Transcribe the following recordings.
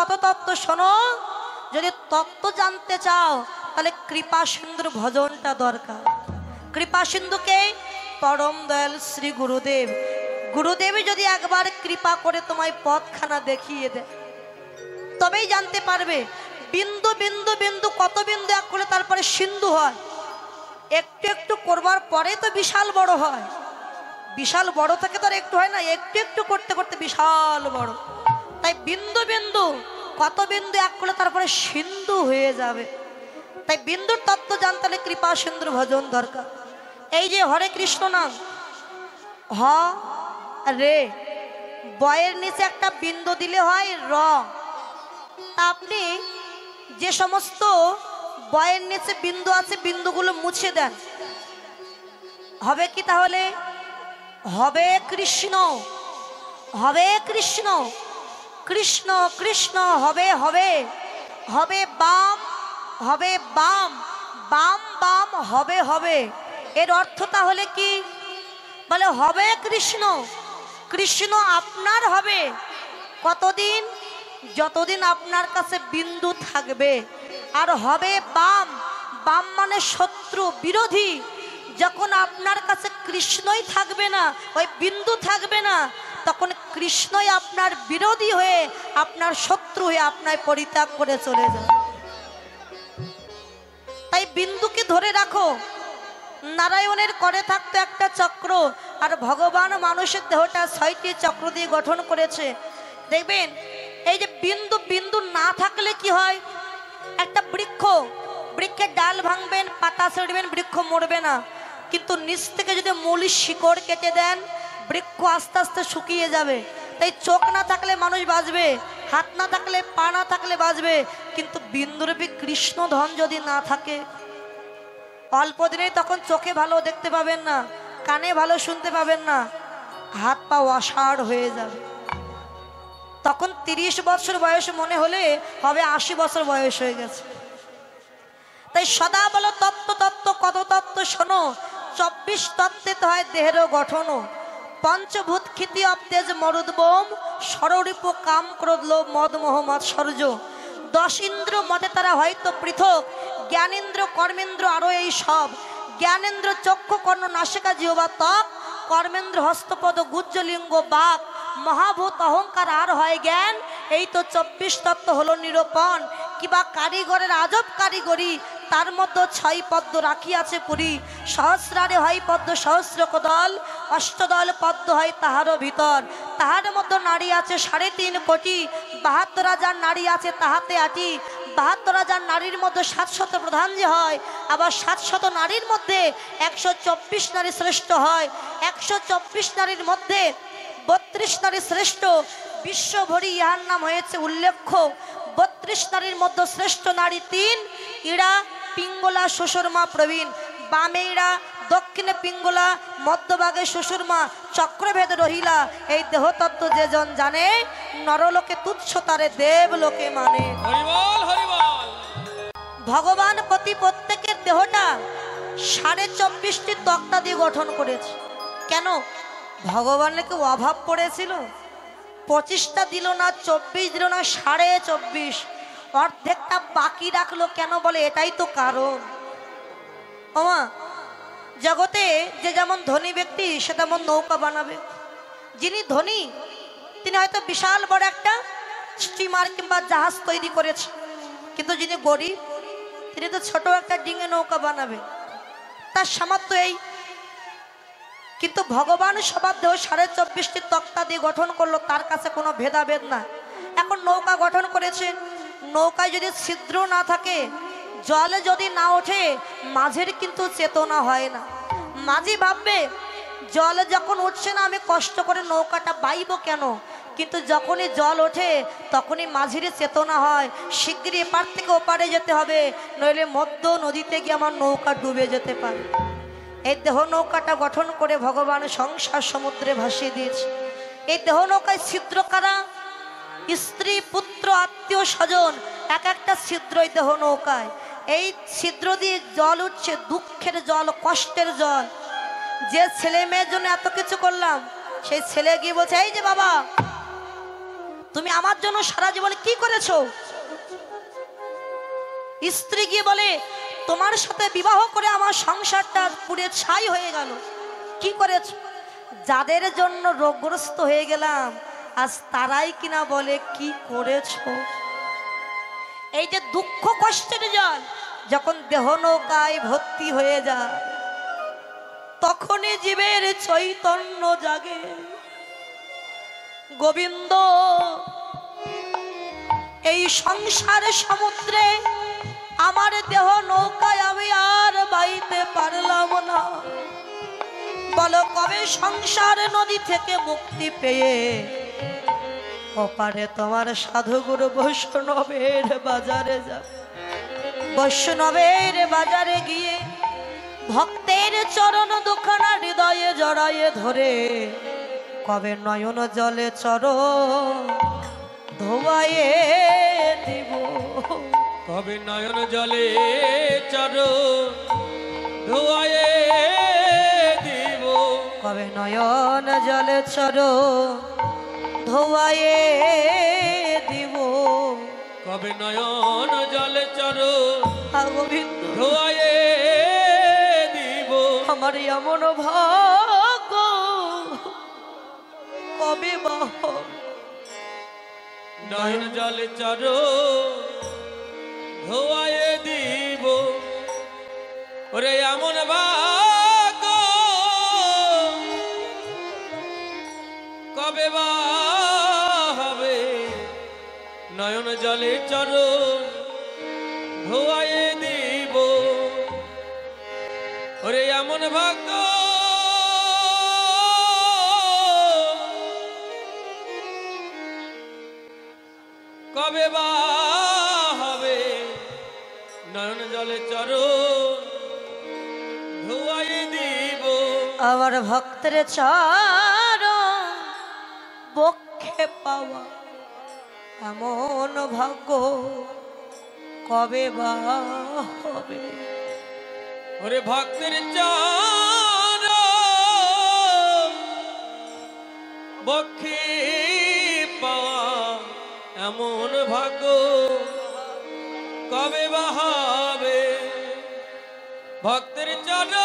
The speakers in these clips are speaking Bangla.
কত তত্ত্ব শোনো। যদি তত্ত্ব জানতে চাও তাহলে কৃপা সিন্ধুর ভজনটা দরকার। কৃপা সিন্ধুকে পরম দয়াল শ্রী গুরুদেব, গুরুদেবই যদি একবার কৃপা করে তোমায় পথখানা দেখিয়ে দেয় তবেই জানতে পারবে। বিন্দু বিন্দু বিন্দু কত বিন্দু এক করে তারপরে সিন্ধু হয়। একটু একটু করবার পরে তো বিশাল বড় হয়। বিশাল বড় থেকে তো আর একটু হয় না, একটু একটু করতে করতে বিশাল বড়। তাই বিন্দু বিন্দু কত বিন্দু এক করলে তারপরে সিন্ধু হয়ে যাবে। তাই বিন্দুর তত্ত্ব জানতে হলে কৃপা সিন্ধুর ভজন দরকার। এই যে হরে কৃষ্ণ নাম, হ রে, বয়ের নিচে একটা বিন্দু দিলে হয় র। তা আপনি যে সমস্ত বয়ের নিচে বিন্দু আছে বিন্দুগুলো মুছে দেন, হবে কি তাহলে? হবে কৃষ্ণ, হবে কৃষ্ণ, কৃষ্ণ কৃষ্ণ হবে হবে, হবে বাম, হবে বাম, বাম বাম হবে হবে। এর অর্থ তাহলে কি? বলে হবে কৃষ্ণ, কৃষ্ণ আপনার হবে কতদিন? যতদিন আপনার কাছে বিন্দু থাকবে। আর হবে বাম, বাম মানে শত্রু বিরোধী। যখন আপনার কাছে কৃষ্ণই থাকবে না, ওই বিন্দু থাকবে না, তখন কৃষ্ণই আপনার বিরোধী হয়ে আপনার শত্রু হয়ে আপনার পরিত্যাগ করে চলে যায়। তাই বিন্দুকে ধরে রাখো। নারায়ণের করে থাকতো একটা চক্র, আর ভগবান মানুষের দেহটা ৬টি চক্র দিয়ে গঠন করেছে। দেখবেন এই যে বিন্দু বিন্দু না থাকলে কি হয়? একটা বৃক্ষ, বৃক্ষের ডাল ভাঙবেন, পাতা ছিঁড়বেন, বৃক্ষ মরবে না। কিন্তু নিচ থেকে যদি মূল শিকড় কেটে দেন, বৃক্ষ আস্তে আস্তে শুকিয়ে যাবে। তাই চোখ না থাকলে মানুষ বাঁচবে, হাত না থাকলে, পা না থাকলে বাঁচবে, কিন্তু বিন্দুরূপী কৃষ্ণ ধন যদি না থাকে, অল্প দিনেই তখন চোখে ভালো দেখতে পাবেন না, কানে ভালো শুনতে পাবেন না, হাত পা অসাড় হয়ে যাবে। তখন ৩০ বছর বয়স মনে হলে হবে ৮০ বছর বয়স হয়ে গেছে। তাই সদা বলো তত্ত্ব তত্ত্ব কত তত্ত্ব শোনো। ২৪ তত্ত্বে তো হয় দেহেরও গঠনও। পঞ্চভূত ক্ষিতি অবতেজ মরুদ্বোম, ষড়রিপ কাম ক্রোধ লোভ মদ মোহ মাৎসর্য। ১০ ইন্দ্র মতে তারা হয়তো পৃথক, জ্ঞানেন্দ্র কর্মেন্দ্র আরও এই সব। জ্ঞানেন্দ্র চক্ষু কর্ণ নাসিকা জিহ্বা ত্বক, কর্মেন্দ্র হস্তপদ গুজ্জলিঙ্গ বাক। মহাভূত অহংকার আর হয় জ্ঞান, এই তো ২৪ তত্ত্ব হলো নিরূপণ। কিবা কারিগরের আজব কারিগরি, তার মধ্যে ৬ পদ্ম রাখিয়াছে পুরী। সহস্রারে হয় পদ্ম সহস্র কদল, অষ্টদল পদ্ম হয় তাহারও ভিতর। তাহার মধ্যে নারী আছে ৩.৫ কোটি, ৭২ হাজার নারী আছে তাহাতে ৮টি। ৭২ হাজার নারীর মধ্যে ৭০০ প্রধান যে হয়, আবার ৭০০ নারীর মধ্যে ১২৪ নারী শ্রেষ্ঠ হয়। ১২৪ নারীর মধ্যে ৩২ নারী শ্রেষ্ঠ। বিশ্বভরি ইহার নাম হয়েছে উল্লেখ্য। ৩২ নারীর মধ্যে শ্রেষ্ঠ নারী ৩, ইড়া পিঙ্গলা শ্বশুরমা প্রবীণ। বামে ইড়া, দক্ষিণে পিঙ্গলা, মধ্যভাগে শ্বশুরমা, চক্রভেদ রহিলা। এই দেহতত্ত্ব যে জন জানে, নরলোকে তুচ্ছ তারে দেবলোকে মানে। ভগবান প্রতি প্রত্যেকের দেহটা ২৪.৫টি তক্তা দিয়ে গঠন করেছে। কেন? ভগবানের কি অভাব পড়েছিল? ২৫টা দিল না, ২৪ দিল না, ২৪.৫। অর্ধেকটা বাকি রাখলো কেন? বলে এটাই তো কারণ। ওমা, জগতে যে যেমন ধনী ব্যক্তি সে তেমন নৌকা বানাবে। যিনি ধনী তিনি হয়তো বিশাল বড় একটা স্টিমার কিংবা জাহাজ তৈরি করেছে, কিন্তু যিনি গরিব তিনি তো ছোট একটা ডিঙে নৌকা বানাবে, তার সামর্থ্য এই। কিন্তু ভগবান সবার দেহ ২৪.৫টি তক্তা দিয়ে গঠন করলো, তার কাছে কোনো ভেদাভেদ না। এখন নৌকা গঠন করেছেন, নৌকায় যদি ছিদ্র না থাকে, জলে যদি না ওঠে, মাঝের কিন্তু চেতনা হয় না। মাঝি ভাববে জলে যখন উঠছে না, আমি কষ্ট করে নৌকাটা বাইব কেন? কিন্তু যখনই জল ওঠে তখনই মাঝির চেতনা হয়, শিগগিরই এপার থেকে ওপারে যেতে হবে, নইলে মধ্য নদীতে গিয়ে আমার নৌকা ডুবে যেতে পারে। এই দেহ নৌকাটা গঠন করে ভগবান সংসার সমুদ্রে ভাসিয়ে দিয়েছে। এই দেহ নৌকায় ছিদ্র কারা? স্ত্রী, পুত্র, আত্মীয় স্বজন, এক একটা ছিদ্র এই দেহ নৌকায়। এই ছিদ্র দিয়ে জল উঠছে, দুঃখের জল, কষ্টের জল। যে ছেলে মেয়ের জন্য এত কিছু করলাম, সেই ছেলে গিয়ে বলছে, এই যে বাবা তুমি আমার জন্য সারা জীবনে কি করেছো? স্ত্রী গিয়ে বলে, তোমার সাথে বিবাহ করে আমার সংসারটা পুড়ে ছাই হয়ে গেল। কি করেছো? যাদের জন্য রোগগ্রস্ত হয়ে গেলাম আজ তারাই কিনা বলে কি করেছো। এই যে দুঃখ কষ্টের জল যখন দেহ নৌকায় ভর্তি হয়ে যায় তখনই জীবের চৈতন্য জাগে। গোবিন্দ এই সংসারের সমুদ্রে আমার দেহ নৌকায় আমি আর বাইতে পারলাম না। বলো কবে সংসার নদী থেকে মুক্তি পেয়ে ওপারে তোমার সাধুগুরু বৈষ্ণবের বাজারে যাব। বৈষ্ণবের বাজারে গিয়ে ভক্তের চরণ দুখানা হৃদয়ে জড়ায়ে ধরে কবে নয়ন জলে চরণ ধোয়ায়ে দিব। কবে নয়ন জলে চরণ ধোয়ায়ে দিব। কবে নয়ন জলে চরণ ধোয়ায়ে দিব। কবে নয়ন জলে চরণ গোবিন্দ ধোয়ায়ে দিব। আমার এমন ভাগ্য কবে বাহ নয়ন জলে চরণ ধোয়ায়ে দিব। ওরে এমন ভাগ্য কবে বা হবে। নয়ন জলে চরণ ধোয়ায়ে দিব। ওরে এমন ভাগ্য কবে বা হবে। নয়ন জলে চরণ ধোয়ায়ে দিব। আমার ভক্তের চরণ বক্ষে পাওয়া এমন ভাগ্য কবে বা হবে। ওরে ভক্তের চরণ বক্ষে পাওয়া এমন ভাগ্য কবে বা হবে। ভক্তের চরণ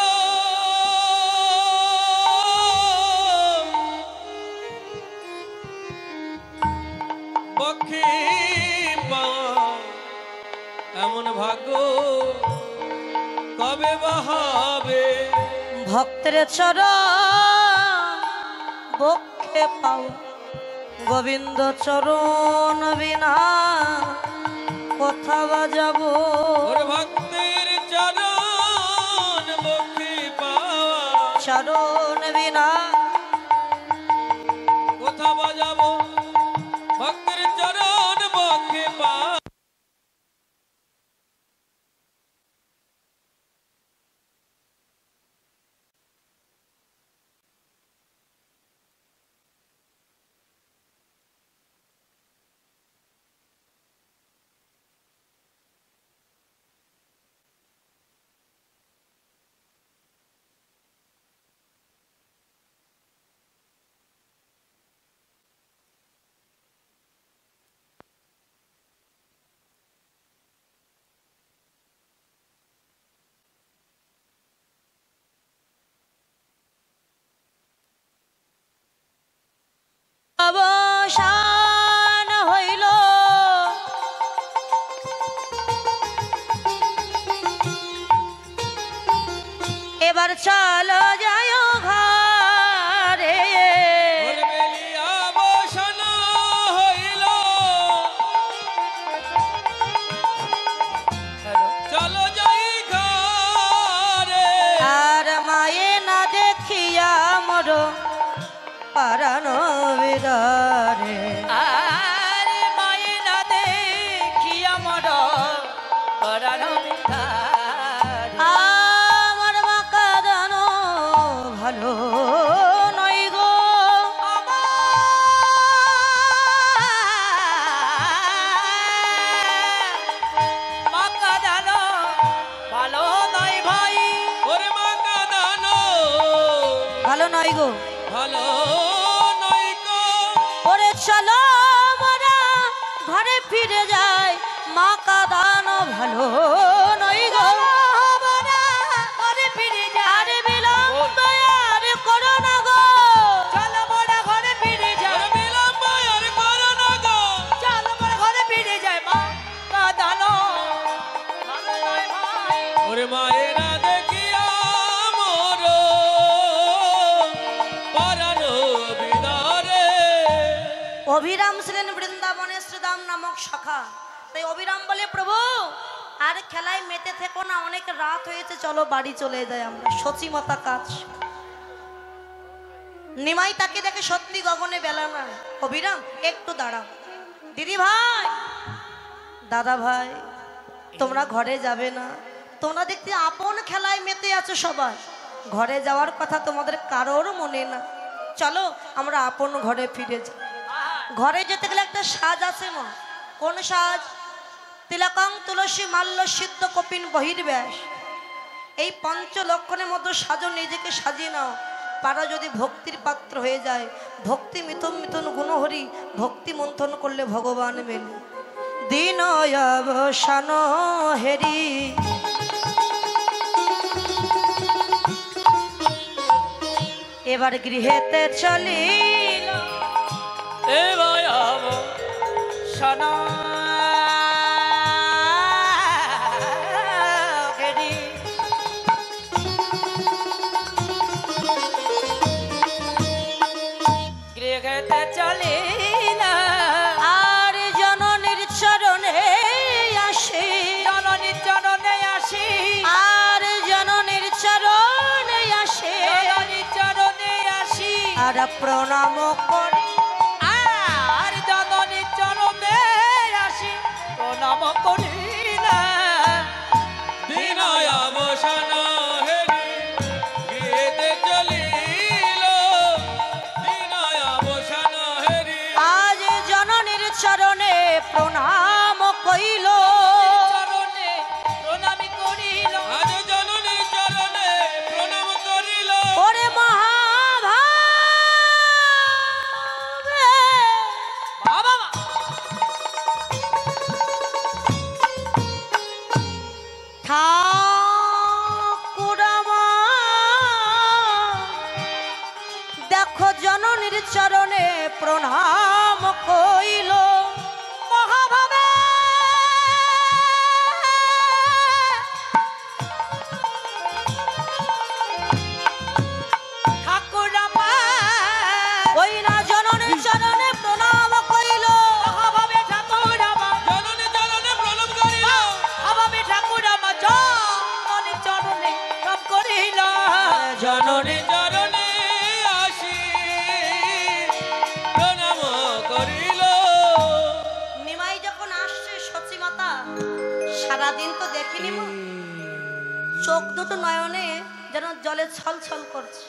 বক্ষে পাওয়া এমন ভাগ্য কবে বা হবে। ভক্তের চরণ বক্ষে পাওয়া গোবিন্দ চরণ বিনা কোথা বাজাব। ওরে ভক্তের চরণ বক্ষে পাওয়া চরণ বিনা কোথা বাজাবো। ভক্তের চরণ বক্ষে পাওয়া অবসান হইল এবার চলো যায় ঘরে। ওরে বেলিয়া বসন হইল চলো যাই ঘরে। আর মায়ে না দেখিয়া মোর পরাণ বিদারে। আর মায়ে না দেখিয়া মর পরাণ বিদারে। আমার মা কাঁদানো ভালো নয় গো। মা কাঁদানো ভালো নয় ভাই। ওরে মা কাঁদানো ভালো নয় গো। ভালো নয় গো। ওরে চলো মোর ফিরে যায় মা কাঁদানো ভালো নই গো ঘরে ফিরে যাই আরে বিলম্ব আর করো না গো চলো মোরা ঘরে ফিরে যাই ওরে বিলম্ব আর করো না গো চলো মোরা ঘরে ফিরে যাই মা কাঁদানো ভালো নয় ভাই ওরে মায়েরা দেখিয়া মোর পরানো বিদারে অভিরাম ছিলেন বৃন্দাবনের শ্রীদাম নামক সখা তাই অভিরাম বলে প্রভু আর খেলায় মেতে থেকো না অনেক রাত হয়েছে চলো বাড়ি চলে যাই আমরা সচিমতা কাজ নিমাই তাকে দেখে সত্যি গগনে বেলা না অভিরাম একটু দাঁড়াও দিদি ভাই দাদা ভাই তোমরা ঘরে যাবে না তোমরা দেখতে আপন খেলায় মেতে আছো সবাই ঘরে যাওয়ার কথা তোমাদের কারোর মনে না চলো আমরা আপন ঘরে ফিরে যাই ঘরে যেতে গেলে একটা সাজ আছে মা কোন সাজ তিলকং তুলসী মাল্য সিদ্ধ কপিন বহির্ব্যাস এই পঞ্চ লক্ষণের মধ্যে সাজো নিজেকে সাজিয়ে নাও পারা যদি ভক্তির পাত্র হয়ে যায় ভক্তি মিথুন মিথুন গুণহরি ভক্তি মন্থন করলে ভগবান মেলে দিন অবসান হেরি এবার গৃহেতে চলিল এ ভয়াব সনা গেরি গৃহেতে চলিলা আর জননীর চরণে আসি জননী চরণে আসি আর জননীর চরণে আসে জননী চরণে আসি আর প্রণাম করি আর জননী চরণে আসি প্রণাম করিলা দিন অবসান হেরি গৃহেতে চলিল দিন অবসান হেরি আজ জননীর চরণে প্রণাম কইল চরণে প্রণামী করিল আজ জননীর চরণে প্রণাম করিল ওরে মহাভাবে বাবা ঠাকুর আমার, দেখো জননীর চরণে প্রণাম কইল মহাভাবে ঠাকুর আমার ওই না জননীর চরণে প্রণাম কইল মহাভাবে ঠাকুর আমার জননী চরণে প্রণাম করিল মহাভাবে ঠাকুর আমার জননী চরণে প্রণাম করিল জননী চরণে আসি প্রণাম করিল নিমাই যখন আসছে সচি মাতা সারাদিন তো দেখিনি মা চোখ দুটো নয়নে যেন জলে ছলছল করছে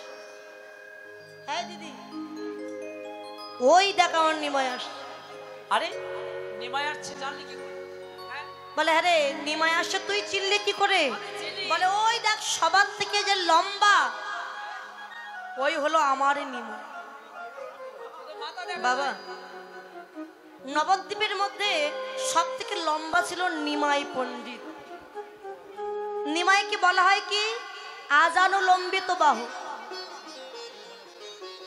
হ্যাঁ দিদি ওই দেখ আমার নিমাই আসছে আরে নিমাই আসছে জানলি কি করে? হ্যাঁ? বলে হ্যাঁ রে নিমাই আসছে তুই চিনলি কি করে চিনি। বলে ওই দেখ সবার থেকে যে লম্বা ওই হলো আমারই নিমাই মাথা দেখা বাবা নবদ্বীপের মধ্যে সব থেকে লম্বা ছিল নিমাই পণ্ডিত নিমাইকে বলা হয় কি আজানুলম্বিত বাহু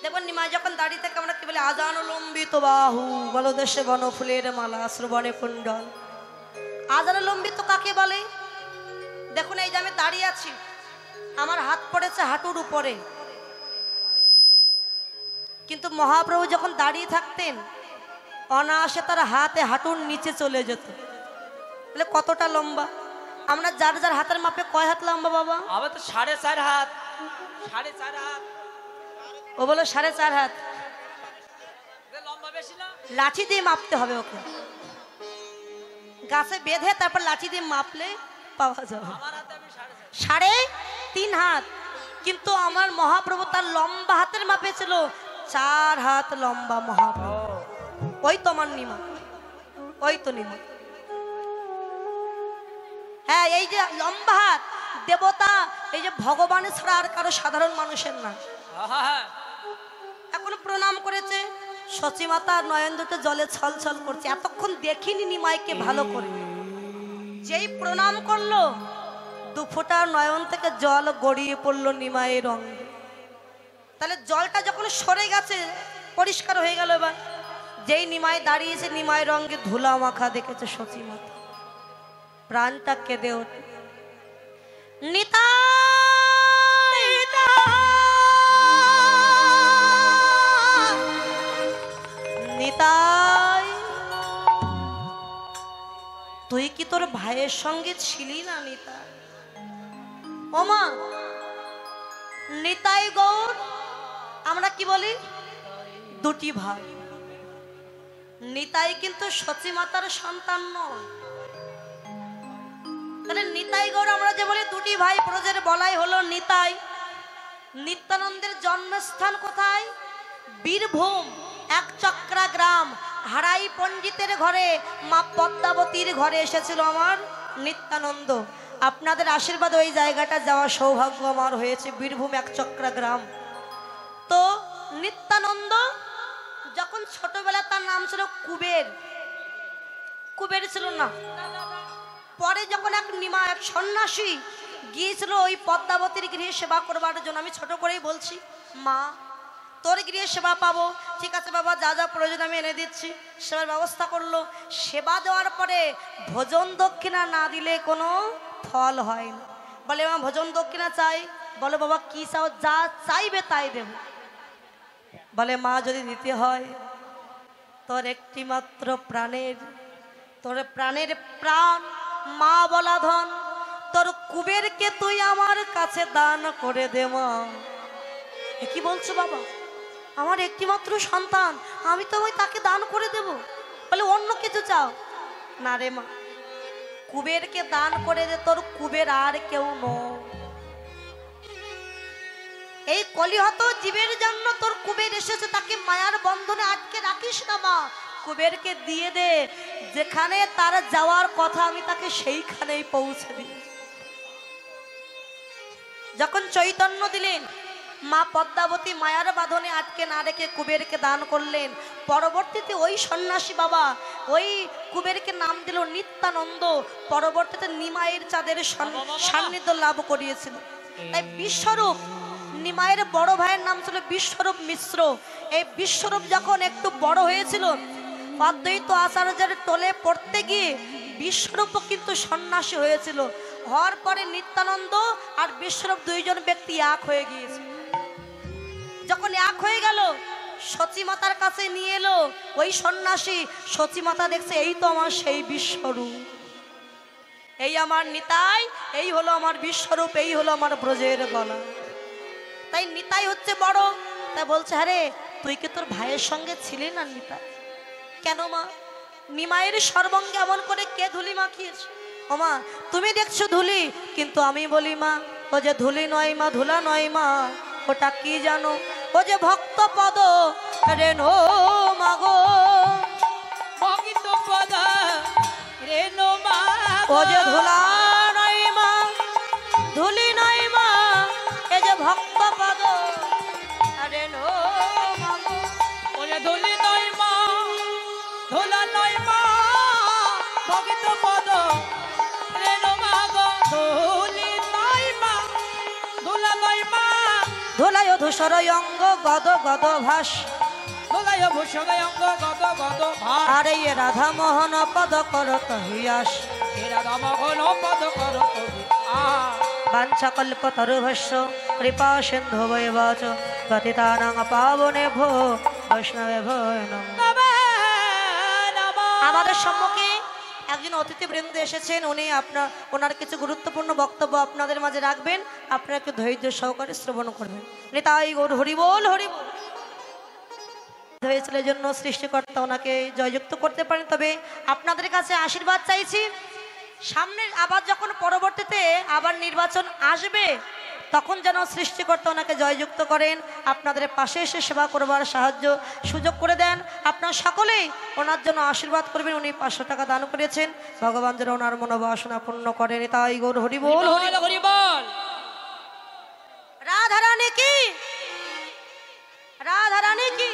দেখুন নিমাই যখন দাঁড়িয়ে থাকে আমরা কি বলি আজানুলম্বিত বাহু গলদেশে বন ফুলের মালা শ্রবণে কুণ্ডল আজানুলম্বিত কাকে বলে দেখুন এই যে আমি দাঁড়িয়ে আছি আমার হাত পড়েছে হাঁটুর উপরে কিন্তু মহাপ্রভু যখন দাঁড়িয়ে থাকতেন অনায়াসে তার হাতে হাঁটুর নিচে চলে যেত তাহলে কতটা লম্বা আমরা যার যার হাতের মাপে কয় হাত লম্বা বাবা আবার তো 4.5 হাত 4.5 হাত ও বলো 4.5 হাত এটা লম্বা বেশি না লাঠি দিয়ে মাপতে হবে ওকে গাছে বেঁধে তারপর লাঠি দিয়ে মাপলে পাওয়া যাবে আমার হাতে আমি 4.5 3.5 হাত কিন্তু আমার মহাপ্রভু তার লম্বা হাতের মাপে ছিল 4 হাত লম্বা মহাপ্রভু ওই তো আমার নিমা ওই তো নিমা হ্যাঁ এই যে লম্বা হাত দেবতা এই যে ভগবানের ছাড়া আর কারো সাধারণ মানুষের না হ্যাঁ এখন প্রণাম করেছে সচিমাতার নয়ন দুটো জলে ছলছল করছে, এতক্ষণ দেখিনি নিমাইকে ভালো করে। যেই প্রণাম করলো, দুফোঁটার নয়ন থেকে জল গড়িয়ে পড়লো নিমাইয়ের অঙ্গে। তাহলে জলটা যখন সরে গেছে, পরিষ্কার হয়ে গেল। এবার যেই নিমাই দাঁড়িয়েছে, নিমাইয়ের রঙে ধুলা মাখা দেখেছে সচিমাতা, প্রাণটা কেঁদে ওঠে। নিতাই নিতাই, তুই কি তোর ভাইয়ের সঙ্গে ছিলি না নিতাই? ওমা, নিতাই গৌর, আমরা কি বলি দুটি ভাই। নিতাই কিন্তু সচিমাতার সন্তান নয়। তাহলে নিতাই গৌর আমরা যে বলি দুটি ভাই, ব্রজের বলাই হলো নিতাই। নিত্যানন্দের জন্মস্থান কোথায়? বীরভূম একচক্রা গ্রাম। হারাই পণ্ডিতের ঘরে, মা পদ্মাবতীর ঘরে এসেছিল আমার নিত্যানন্দ। আপনাদের আশীর্বাদ ওই জায়গাটা যাওয়া সৌভাগ্য আমার হয়েছে, বীরভূম একচক্রা গ্রাম। তো নিত্যানন্দ যখন ছোটবেলা, তার নাম ছিল কুবের। কুবের ছিল না। পরে যখন এক সন্ন্যাসী গিয়েছিল ওই পদ্মাবতীর গৃহে সেবা করবার জন্য, আমি ছোট করেই বলছি, মা তোর গৃহে সেবা পাবো, ঠিক আছে বাবা, যা যা প্রয়োজন আমি এনে দিচ্ছি। সেবার ব্যবস্থা করলো। সেবা দেওয়ার পরে ভোজন দক্ষিণা না দিলে কোনো ফল হয় না। বলে মা ভোজন দক্ষিণা চাই। বলো বাবা কি চাও? যা চাইবে তাই দেব। বলে মা যদি দিতে হয়, তোর একটি মাত্র প্রাণের, তোর প্রাণের প্রাণ মা বলা ধন, তোর কুবেরকে তুই আমার কাছে দান করে দে মা। কি বলছো বাবা? আমার একটি মাত্র সন্তান, আমি তো ওই তাকে দান করে দেব? বলে অন্য কিছু চাও? না রে মা, কুবেরকে দান করে দে, তোর কুবের আর কেউ নয়। এই কলিহত জীবের জন্য তোর কুবের এসেছে, তাকে মায়ার বন্ধনে আটকে রাখিস না মা। কুবেরকে দিয়ে দে, যেখানে তার যাওয়ার কথা আমি তাকে সেইখানেই পৌঁছে দিই। যখন চৈতন্য দিলেন, মা পদ্মাবতী মায়ার বাঁধনে আটকে না রেখে কুবেরকে দান করলেন। পরবর্তীতে ওই সন্ন্যাসী বাবা ওই কুবেরকে নাম দিল নিত্যানন্দ। পরবর্তীতে নিমাইয়ের চাঁদের সান্নিধ্য লাভ করিয়েছিল। তাই বিশ্বরূপ, নিমাইয়ের বড় ভাইয়ের নাম ছিল বিশ্বরূপ মিশ্র। এই বিশ্বরূপ যখন একটু বড় হয়েছিল, অদ্বৈত আচার্যের টোলে পড়তে গিয়ে বিশ্বরূপ কিন্তু সন্ন্যাসী হয়েছিল। হওয়ার পরে নিত্যানন্দ আর বিশ্বরূপ দুইজন ব্যক্তি এক হয়ে গিয়েছে। যখন এক হয়ে গেল, সচিমাতার কাছে নিয়ে এলো ওই সন্ন্যাসী। সচিমাতা দেখছে এই তো আমার সেই বিশ্বরূপ, এই আমার নিতাই, এই হলো আমার বিশ্বরূপ, এই হলো আমার ব্রজের গলা। তাই নিতাই হচ্ছে বড়। তাই বলছে, আরে তুই কি তোর ভাইয়ের সঙ্গে ছিলি না নিতাই? কেন মা? নিমাইয়ের সর্বঙ্গে এমন করে কে ধুলি মাখিয়েছে? ও মা, তুমি দেখছো ধুলি, কিন্তু আমি বলি মা, ও যে ধুলি নয় মা, ধুলা নয় মা, ওটা কি জানো? ও যে ভক্ত পদ রেণু মাগো, ভক্ত পদ রেণু মাগো, ও যে ধুলা নয় মা, ধুলি নয় মা, এ যে ভক্ত পদ রেণু মাগো। ও যে ধুলি নয় মা, ধুলা নয় মা, ভক্ত পদ রেণু মাগো, ধুলি নয় মা, ধুলা নয় মা, ধুলায় ধূসর অঙ্গ গদ গদ ভাস, ধুলায় ভূষণায় অঙ্গ গদ গদ ভাস, আরে এ রাধা মোহন পদ করত হিয়াস, হেরা দামগণ পদ করত বাঞ্ছা কল্প তরুভস্য কৃপা সিন্ধু বৈবাচ পতিতানাং পাবনে ভো বৈষ্ণবে ভো নমঃ। আমাদের সম্মুখে একজন অতিথিবৃন্দ এসেছেন। উনি ওনার কিছু গুরুত্বপূর্ণ বক্তব্য আপনাদের মাঝে রাখবেন। আপনারা একটু ধৈর্য সহকারে শ্রবণ করবেন। নিতাই গৌর হরি বল, হরি বল। হয়েছিল জন্য সৃষ্টিকর্তা ওনাকে জয়যুক্ত করতে পারেন। তবে আপনাদের কাছে আশীর্বাদ চাইছি, সামনে আবার যখন পরবর্তীতে আবার নির্বাচন আসবে, তখন যেন সৃষ্টিকর্তা ওনাকে জয়যুক্ত করেন, আপনাদের পাশে এসে সেবা করবার সাহায্য সুযোগ করে দেন। আপনারা সকলেই ওনার জন্য আশীর্বাদ করবেন। উনি 500 টাকা দান করেছেন, ভগবান যেন ওনার মনোবাসনা পূর্ণ করেন। তাই গৌর হরি বল, হরি বল। রাধারানী কি, রাধারানী কি।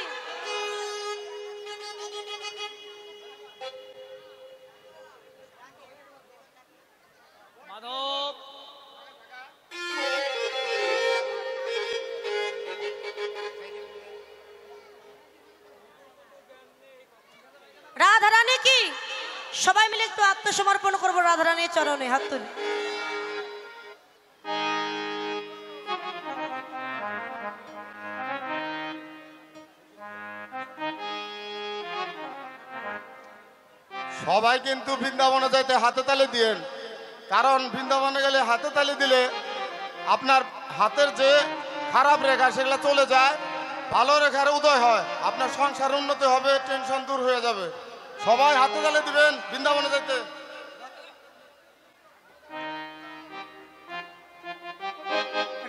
সবাই মিলে একটু আত্মসমর্পণ করবো রাধারানীর চরণে, হাত তুলি। সবাই কিন্তু বৃন্দাবনে যাইতে হাতে তালি দিয়েন, কারণ বৃন্দাবনে গেলে হাতে তালি দিলে আপনার হাতের যে খারাপ রেখা সেগুলো চলে যায়, ভালো রেখার উদয় হয়, আপনার সংসার উন্নতি হবে, টেনশন দূর হয়ে যাবে। সবাই হাতে তালি দিবেন বৃন্দাবনে যাইতে।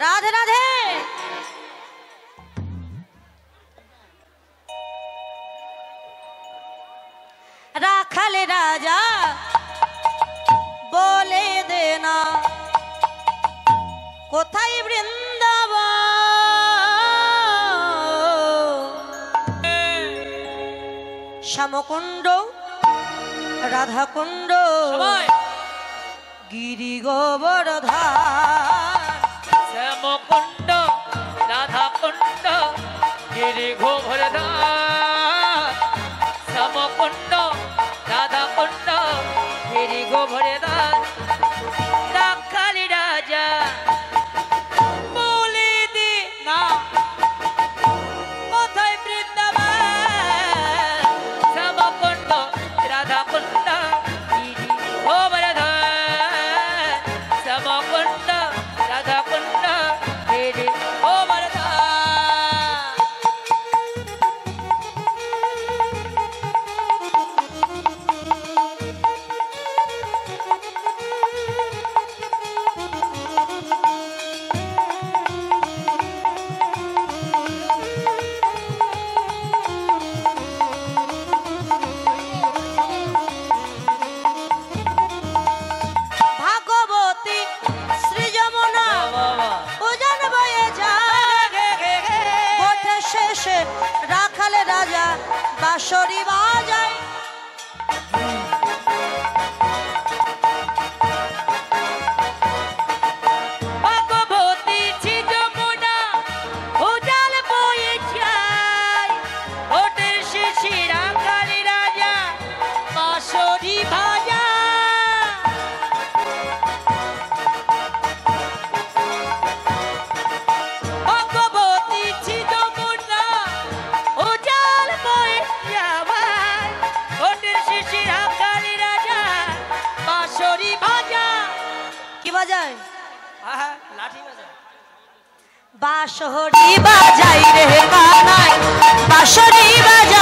রাধে রাধে। রাখালে রাজা বলে দে না কোথায় বৃন্দাবন, শ্যামকুণ্ড রাধাকুণ্ড সবাই গিরি গোবর্ধন, শ্যামকুণ্ড রাধাকুণ্ড গিরি গোবর্ধন, শ্যামকুণ্ড রাধাকুণ্ড গিরি গোবর্ধন। রাখালি রাজা বলে দে না কোথায় বৃন্দাবন, শ্যামকুণ্ড রাধাকুণ্ড গিরি গোবর্ধন, শ্যামকুণ্ড রাধাকুণ্ড গিরি গোবর্ধন। ভাগবতী শ্রী যমুনা উজান বয়ে যায়, ভোটে শেষে রাখালে রাজা বাঁশরি বাজায়। ভগবতী শ্রী যমুনা উজান বয়ে যায়, ভোটের শেষে রাখালি রাজা বাঁশরি বাজায়। ভগবতী শ্রী যমুনা উজান বয়ে যায়, ভোটের শেষে রাখালি রাজা বাঁশরি বাজায়। কি বাজায়? লাঠি বাজায়। বাঁশরি বাজাই রে কানাই, বাঁশরি বাজাই,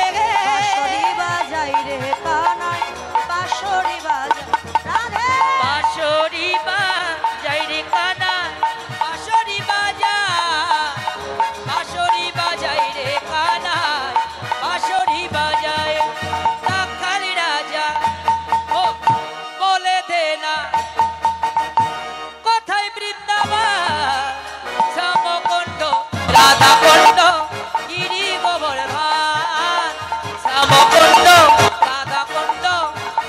বাঁশরি বাজাই রে কানাই, বাঁশরি বাজাই। রাধে বাঁশরি বাজাই রে কানাই, বাঁশরি বাজায়, বাঁশরি বাজাই রে কানাই, বাঁশরি বাজায়। রাখালি রাজা ও বলে দে না কোথায় বৃন্দাবন, শ্যামকুণ্ড রাধাকুণ্ড গিরি গোবর্ধন, শ্যামকুণ্ড রাধাকুণ্ড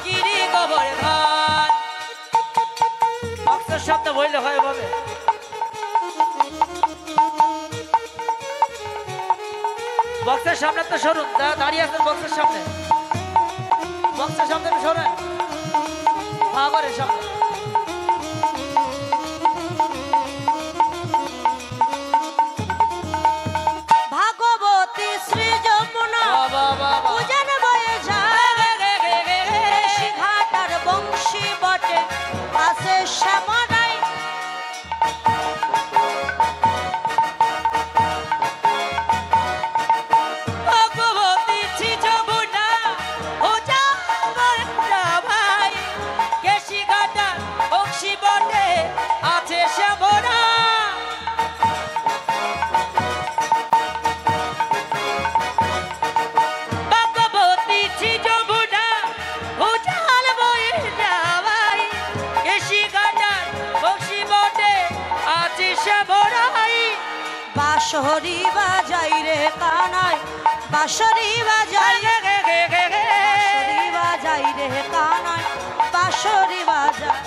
গিরি গোবর্ধন। বক্সের শব্দ বললে হয় ভাবে। বক্সের সামনে তো সরুন, দাঁড়িয়ে আছেন বক্সের সামনে, বক্সের সামনে সরেন, ভাগরের সামনে। ভাগবতী শ্রী যমুনা উজান বয়ে যায়, ঘাটার বংশী বটে আসে শ্যামরাই। ভগবতী শ্রী যমুনা উজান বয়ে যায়, কেশি ঘাটার বংশী বটে আছে শ্যামরা। ভগবতী শ্রী যমুনা উজান বয়ে যায়, কেশি ঘাটার বংশী বটে আছে শ্যামরাই। বাঁশরি বাজাই রে কানাই, বাঁশরি বাজাই, বাঁশরি বাজাই রে কানাই, বাঁশরি বাজাই।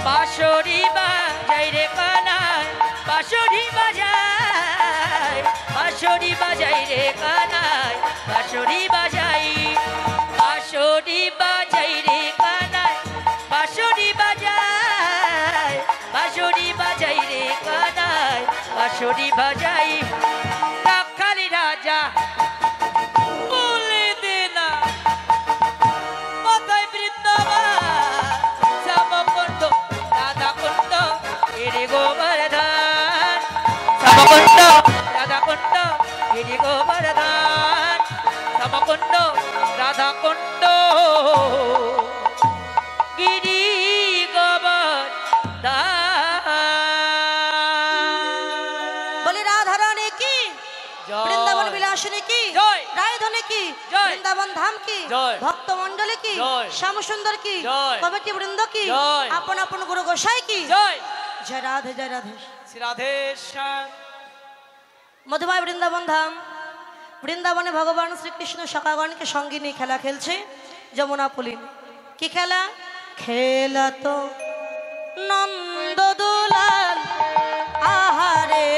বাঁশরি বাজাই রে কানাই, বাঁশরি বাজাই, বাঁশরি বাজাই রে কানাই, বাঁশরি বাজাই, বাঁশরি বাঁশরি বাজাই রাখালি রাজা বলে দে না কোথায় বৃন্দাবন শ্যামকুণ্ড রাধাকুণ্ড গিরি গোবর্ধন শ্যামকুণ্ড রাধাকুণ্ড গিরি গোবর্ধন শ্যামকুণ্ড রাধাকুণ্ড গিরি বলি রাধারানী কি, বৃন্দাবন বিলাসিনী কি, জয়। রায়ধনী কি, জয়। বৃন্দাবন ধাম কি, জয়। ভক্ত মন্ডলী কি, জয়। শ্যাম সুন্দর কি, জয়। কমিটি বৃন্দ কি, জয়। আপন আপন গুরু গোসাই কি, জয় জয় রাধে জয় রাধে। শ্রী রাধেশ্যাম মধুময় বৃন্দাবন ধাম, বৃন্দাবনে ভগবান শ্রীকৃষ্ণ সখাগণকে সঙ্গে নিয়ে খেলা খেলছে যমুনা পুলিন। কি খেলা? খেলা তো নন্দ দুলাল আহারে,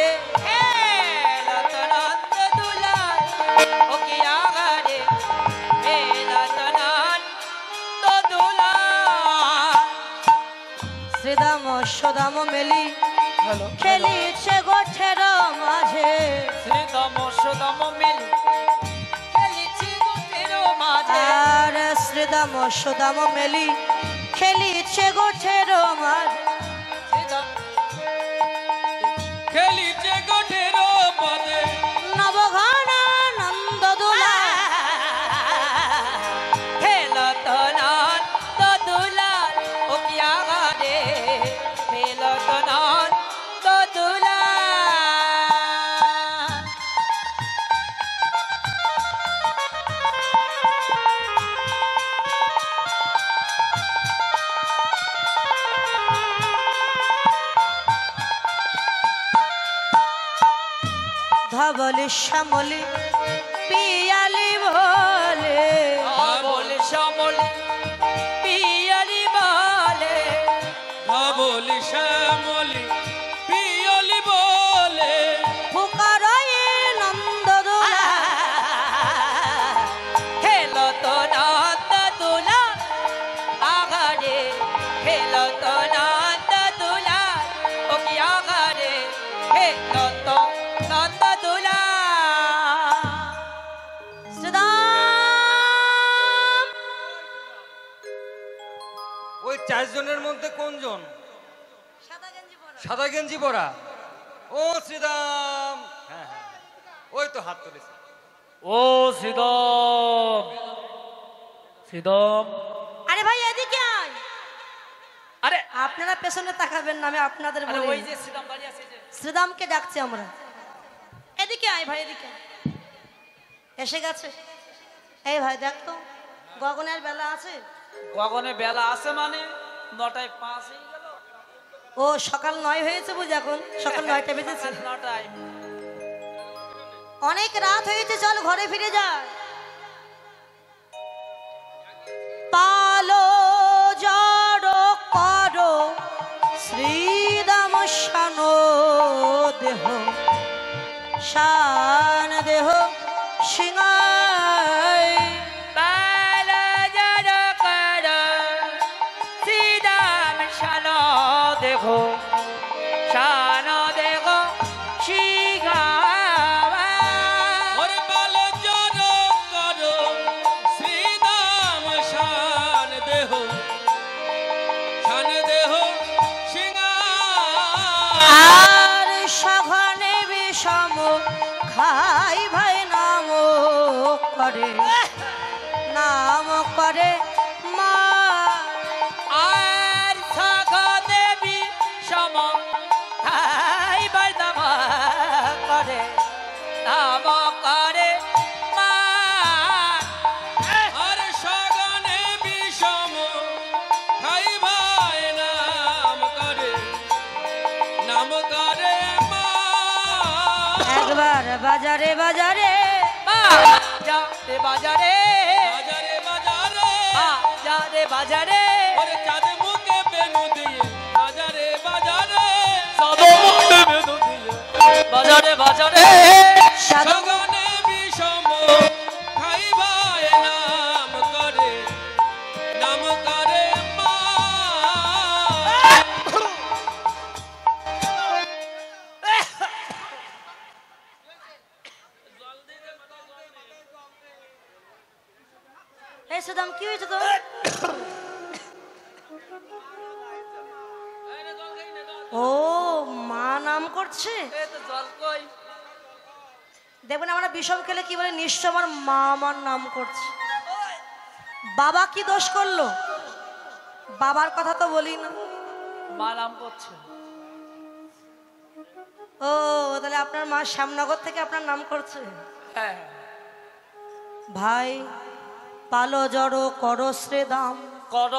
শ্রীদাম সদাম মেলি খেলিছে গোঠের মাঝে, আর শ্রীদাম সদাম মেলি খেলিছে গোঠের মাঝে। খেলিছে গোঠের পদে নবঘন নন্দ দুলাল ধবলি শ্যামলি পিয়ালি বলে, বলে শ্যামলি পিয়ালি বলে বলি শ্যামলি পিয়লি বলে ফুকারয়ে নন্দ দুলাল খেলো তো নন্দ দুলাল আগারে, খেলো তো নন্দ দুলাল ও কি আগারে, খেলো তো নন্দ দুলাল। শ্রীদাম ওই চারজনের মধ্যে কোনজন সাদা গেঞ্জি পরা, সাদা গেঞ্জি পরা? ও শ্রীদাম, হ্যাঁ হ্যাঁ, ওই তো হাত তুলেছে। ও শ্রীদম, শ্রীদম, আরে ভাই এদিকে আয়। আরে আপনারা পেছনে তাকাবেন না, আমি আপনাদের আরে বলি। ওই যে শ্রীদম দাঁড়িয়ে আছে যে। শ্রীদামকে ডাকছি আমরা, এদিকে আয় ভাই, এদিকে আয়। এসে গেছে। এই ভাই দেখ তো গগনের বেলা আছে। গগনে বেলা আছে মানে 9টায় 5 হয়ে গেল। ও সকাল 9 হয়েছে বুঝ, এখন সকাল 9টা বেজেছে। 9টায় অনেক রাত হয়েছে, চল ঘরে ফিরে যায়। পালো জড় করো শ্রীদাম শান দেহ, শান দেহ সিংহাই। বালা জড় কর শ্রীদাম শান দেখো, শান দেখো শিগাবা। ওরে বাল জড় করো শ্রীদাম শান দেহ সিংহা আর সঘনে বিষম খাই ভাই নাম করে, নাম করে মা। আর সাগা দেবী সম খাই বাদাম করে, নাম করে মা। আর সগনে বিষম খাই ভাই নাম করে মা। একবার বাজারে বাজারে যাতে বাজারে, বাজারে বাজারে যাতে বাজারে, ওরে চাঁদ মুখে বেনু দিয়ে বাজারে বাজারে বাজারে বাজারে সাধু সগনে বিষম খাই ভাই নাম করে মা। তো। ও মা নাম করছে। এই তো জল কই? দেখবেন আমরা বিষম খেলে কি বলে, নিশ্চয় আমার মা আমার নাম করছে। বাবা কি দোষ করলো? বাবার কথা তো বলি না। মা নাম করছে। ও তাহলে আপনার মা শ্যামনগর থেকে আপনার নাম করছে। হ্যাঁ ভাই পালো জড়ো করো শ্রেদাম, কর